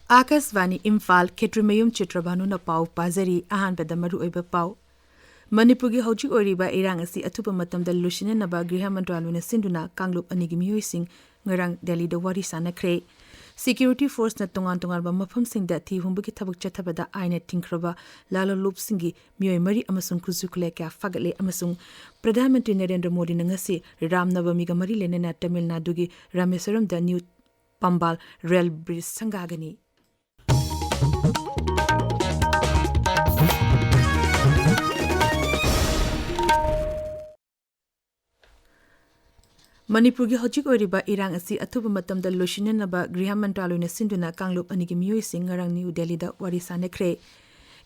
Akasvani Imphal Chitrabhanu Chitrabhanu na pau pazari ahanbada maru oiba pau. Manipuri hojik oriba irang asi atupa matamda lusinenaba Griha Mantraluna sinduna Kanglup anigi miyuising ngarang Delhi da wari sanakre. Security force na tongan ba mafamsingda thi humbuki thabuk chathabada aina tingkraba lalo lupsingi miyoi mari amasung kuzukule kya fagale amasung Pradhan Mantri Narendra Modi na ngasi Ramnavami ga mari lenena Tamil Nadu gi Ramesaram da New Pambal Rail Bridge sangagani. Manipuri hojik oriba irang asi atuba matamda losinenaba Griha Mantraluna sinduna Kanglup anigi miyuising ngarang New Delhi da wari sanakre.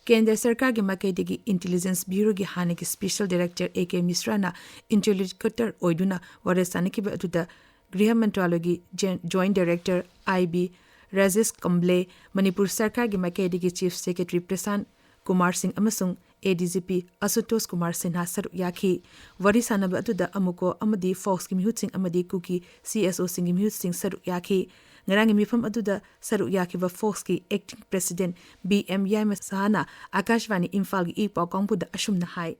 Kendra Sarkar gi Makaidigi Intelligence Bureau gi Haniki Special Director A.K. Misra na interlocutor oiduna wari sanakiba atuda Griha Mantraluna Joint Director I.B. Rajesh Kamble, Manipur Sarkar gi Makaidigi Chief Secretary Prasan Kumar Singh amasung ADGP Asutosh Kumar Sinha Saruk Yaki wari sanaba atuda amuko amadi Fox ki mihut sing amadi Kuki CSO sing mihut sing Saruk Yaki ngarang mifam atuda Saruk Yaki wa Fox ki acting president BM Yama Sahana Akashvani Imphal gi ipau kongpuda ashumna hai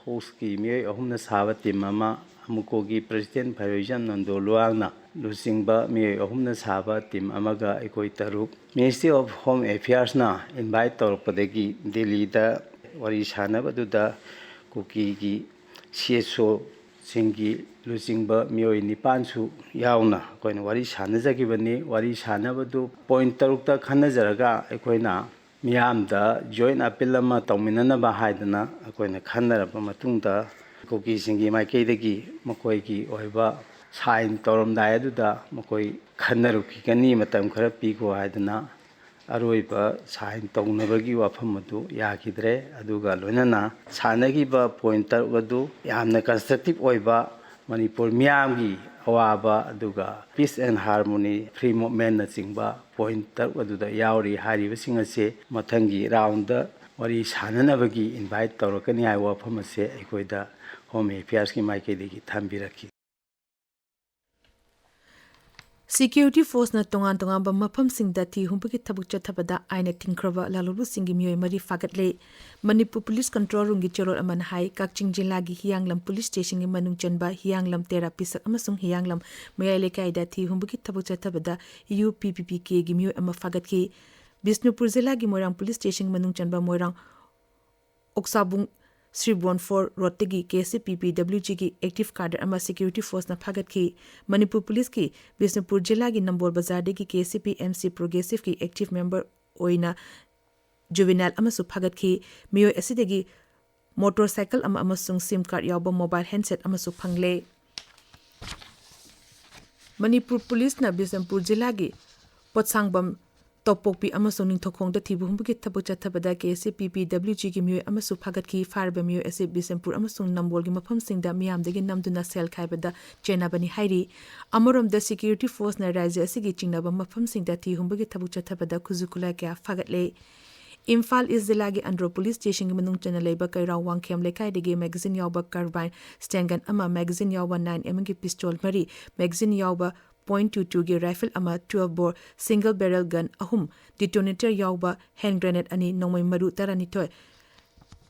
Fox ki miyoi ahumna sabati mama amuko gi president Bhayojan Nando Luangna Lusingba miyoi ahumna sabati amaga ekoi taruk Ministry of Home Affairs na invite torpadagi Delhi da wari sanaba duda Kuki gi CSO singi lusingba miyoi nipansu yauna koina wari sanajagi bani wari sanaba du point tarukta khanajaraga ekoina miyamda joint appeal ama tawminanaba haidana koina khanaraba matungda Kuki singi maikaidagi makoi gi oiba sign toramdai aduda makoi khanaruki kani matam khara piko haidana aroiba sign tognabagi wafam adu yakidre aduga loinana sanagiba pointer adu yamna constructive oiba Manipur miyamgi awaba aduga peace and harmony free movement na chingba pointer aduda yauri hariba singase mathangi round wari sananabagi invite tawrakani ai wafam ase ekoida home affairs ki maikaidegi thambiraki Security force na tongan ba mafam singda thi humbuki thabuk chathabada aina tingkraba lalulu singi miyoi mari fagatle Manipur police control room gi cherol aman hai Kakching jilla gi Hianglam police station gi manung chanba Hianglam therapist amasung Hianglam mayale kaida thi humbuki thabuk chathabada UPPPK gi miyoi ama fagatki Bisnupur jilla gi Moirang police station manung chanba Moirang Oksabung Sri Bonfor Rotegi KCPPWG ki active cadre ama security force na phagat ki Manipur police ki Bisnupur jilla gi Nambol Bazar de ki KCPMC progressive ki active member oina juvenile ama su phagat ki miyo asidegi motorcycle ama amasung sim card yawba mobile handset ama su phangle Manipur police na Bisnupur jilla gi Potsangbam Topokpi amasung ningthokong da thibu humbuki thabu chathabada KCPPWG gi miyoi amasu phagat ki farba miyoi ase Bisempur amasung Nambol gi mafam singda miyamdagi namduna sel khaibada chenabani hairi amorom da security force na raja asigi chingnaba mafam singda thi humbuki thabu chathabada khuzukula kya fagatle Imphal is zilagi Andro police station gi manung chana leiba kairaw wangkhem lekai degi magazine yawba carbine stangan ama magazine yawba 9mm gi pistol mari magazine yawba .22 gi rifle ama 12 bore single barrel gun ahum detonator yawba hand grenade ani nongmai maru tarani toy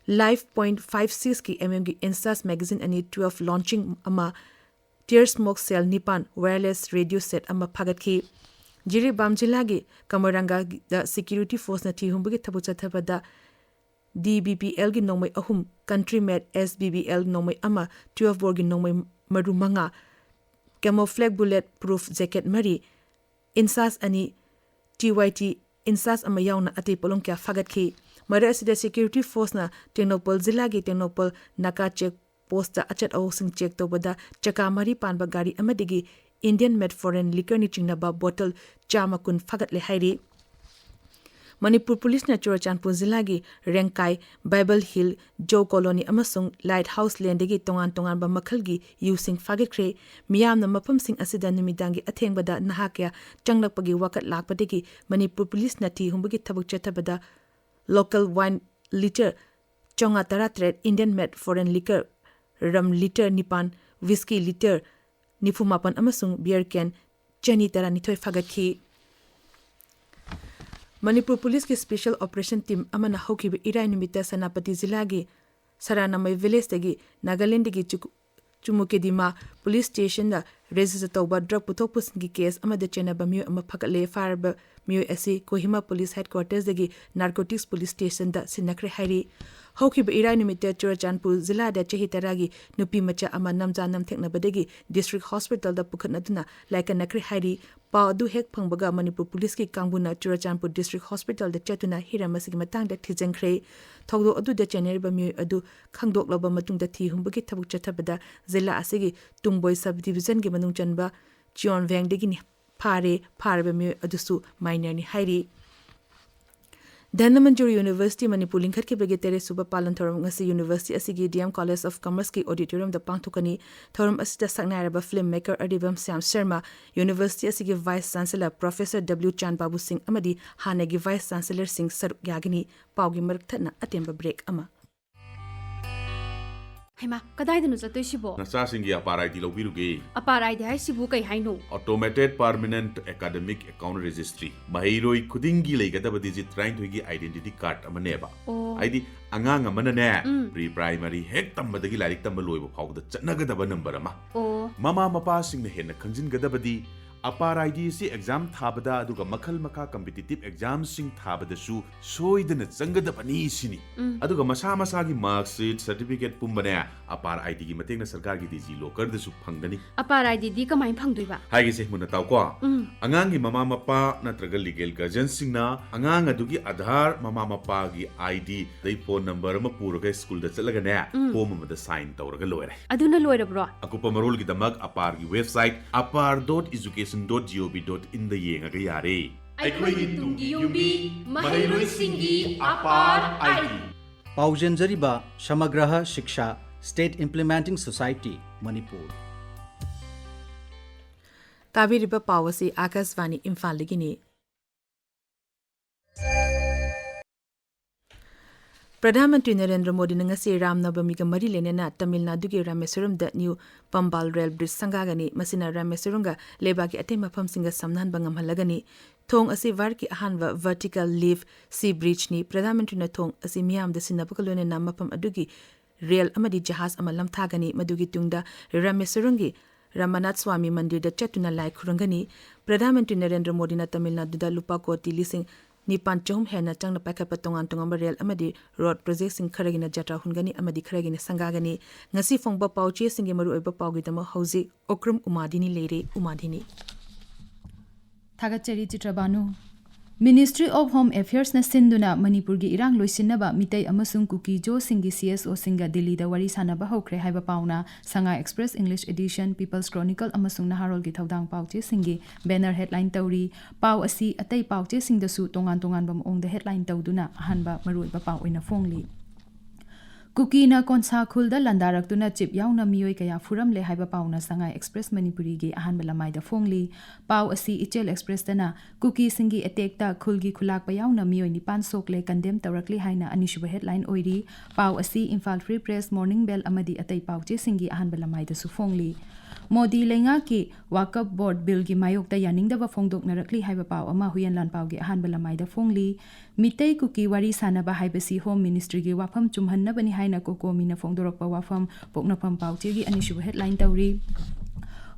live .56 ki mm gi insas magazine ani 12 launching ama tear smoke cell nipan wireless radio set ama phagat ki jiri bamjila gi kamaranga da security force na thi humbugi thabu chathabada DBPL gi nongmai ahum country made SBBL nongmai ama 12 bore gi nongmai maru manga camouflage bullet proof jacket mari insas ani TYT insas ama yauna ate polong kya fagat ki mara asida security force na Tenopal jilla gi Tenopal naka check post da achat aw sing check to bada chaka mari panba gari amadigi Indian made foreign liquor ni chingna ba bottle chama kun fagat le hairi Manipur police na Churachandpur jilla gi Rengkai Bible Hill Joe Colony amasung Lighthouse Lane degi tongan ba makhal gi using fagakre miyam na mapam sing asida numidangi athengbada nahakya changlakpagi wakat lakpadegi Manipur police na thi humbugi thabuk chathabada local wine liter chonga taratret Indian made foreign liquor ram liter nipan whiskey liter nifumapan amasung beer can chani tara nithoi fagakhi Manipur Police ki Special Operation Team amana haukiba irai numita Sanapati Zilagi Saranamai Village tagi Nagaland gi Chumukedima Police Station da register tauba drug puthok pusingi case amada chenaba myu ama phakale farba myu asi Kohima Police Headquarters dagi Narcotics Police Station da sinakre hairi haukiba irai numita Churachandpur Zilla da chahi taragi nupi macha ama namja nam theknabadagi District Hospital da pukhatnaduna like nakre hairi pa adu hek phangbaga Manipur Police ki kangbuna Churachandpur District Hospital da chatuna hiramasigi matang da thijangkhre thogdo adu da chenerba myu adu khangdok laba matung da thi humbagi thabuk chathabada Zilla asigi Tungboi Subdivision gi manung chanba Chion Veng degi ni phare myu adusu minor ni hairi Dhannamanjuri University Manipur Lingkhat ke bage tere suba palan thoram ngasi University asigi DM College of Commerce ki auditorium da pangthukani thoram asida saknairaba filmmaker Adibam Syam Sharma University asigi Vice Chancellor Professor W Chan Babu Singh amadi hanagi Vice Chancellor Singh Saruk Yagini paugi marak thana atemba break ama Haima, kadai danu chatoi sibo. Nasa singi aparai di lobiruge. Aparai di hai sibu kai haino. Automated Permanent Academic Account Registry. Mahiroi kudingi legadaba digit trying to gi identity card amaneba. Oh. Aidi angang amana ne pre-primary hek tambadagi larik tamba loiba phawda chatnagadaba number ama. Oh. Mama mapa singna henna khanjingadaba di aparai di si exam thabada aduga makhal makha competitive exam sing thabada su soidana changadaba ni sini. Aduga masa masa gi mark sheet certificate pumbane aparai di gi matengna sarkar gi digi locker da su phangdani. Aparai di kamai phangdoi Hagi se muna taw ko angang gi mama mapa natraga legal guardian singna angang adugi Aadhaar mama mapa gi ID dai phone number ma puraga school da chalaga ne form ma da sign tawraga loire. Aduna loirabro. Akupa marol gi damag apar gi website apar.education.gov.in da yengaga yare. Aikhoigi tungi yumbi mahairoi singi apar ID. Paujanjariba Shamagraha Shiksha State Implementing Society Manipur. Tabiriba Pawasi Akasvani Imphal ligini Pradhanmantri Narendra Modi ngasi Ramnavami ga mari lenena Tamil Nadu gi Ramesuram da New Pambal Rail Bridge sangagani masina Ramesurunga leba gi ate mafam singa samnan bangam halagani thong asi var ki ahanwa vertical lift sea bridge ni Pradhanmantri na thong asi miyam da sinabakalone na mafam adugi rail amadi jahaz amalam thagani madugi tungda Ramesurungi Ramanath Swami Mandir da chatuna lai khurangani Pradhanmantri Narendra Modi na Tamil Nadu da lupa koti lising Nipan chom hena changna pakapa tongan rail amadi road project sing kharagina jatra hungani amadi kharagina sangagani ngasi phongba pauche singi maru oiba paugi dama hauzi Okram Umadini leire Umadini Thagachari Chitrabhanu Ministry of Home Affairs na sinduna Manipur gi irang loisinaba mitai amasung kuki jo singi CSO singa Delhi da wari sanaba hokre haiba pauna Sanga Express English Edition People's Chronicle amasung Naharol gi thodang pauche singi banner headline tauri pau asi atai pauche singda su tongan bam ong da headline tawduna ahanba maruiba pau oina phongli Kuki na konsa khulda landarak tuna chip yauna miyoi kaya furam le haiba pauna Sanga Express Manipuri gi ahan belamai da phongli pau asi Ichel Express dana Kuki singi attack ta khulgi khulak pa yauna miyoi ni pan sok le condemn tawrakli haina anishuba headline oiri pau asi Imphal Free Press Morning Bell amadi atai pauche singi ahan belamai da su phongli Modi lenga ki Wakaf Board Bill gi mayok ta yaning da ba phongdok narakli haiba pau ama huyan lan pau gi ahan belamai da phongli mitei kuki wari sanaba haibasi Home Ministry gi wafam chumhanna bani haina kokomi na phongdorok pa wafam pokna pam pauche gi anishuba headline tawri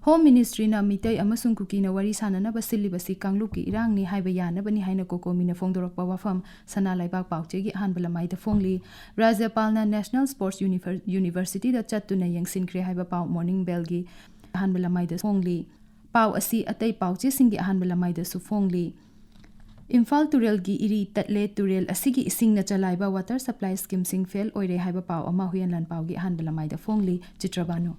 Home Ministry na mitei amasung kuki na wari sanana ba silibasi kanglu ki irang ni haiba yana bani haina kokomi na phongdorok pa wafam sana laibak pauche gi ahan belamai da phongli Rajyapal na National Sports University da chatuna yangsin kre haiba pau Morning Bell gi ahan belamai da phongli pau asi atai pauche singi ahan belamai da su phongli Imphal Turel gi iri tatle Turel asigi ising na chalaiba water supply scheme sing fail oire haiba pau ama huyan lan pau gi ahan belamai da phongli Chitrabhanu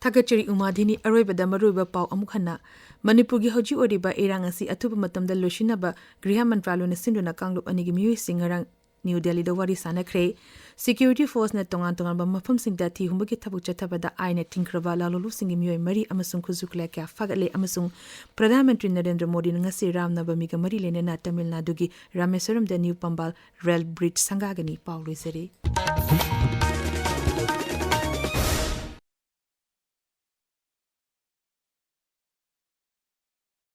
Thagachari Umadini aroibada maruiba pau amukhana Manipur gi hoji oriba irang asi athuba matamda loshinaba Griha Mantralo na sinduna kanglup anigi miyoi singarang New Delhi da wari sanakre Security Force na tongan ba mafam singda thi humbagi thabuk chathabada aina tinkraba lalolu singi miyoi mari amasung khuzukla kya fagale amasung Pradhanmantri Narendra Modi ngasi Ramnavami ga mari lene na Tamil Nadu gi Ramesuram da New Pambal Rail Bridge sangagani pauloi sere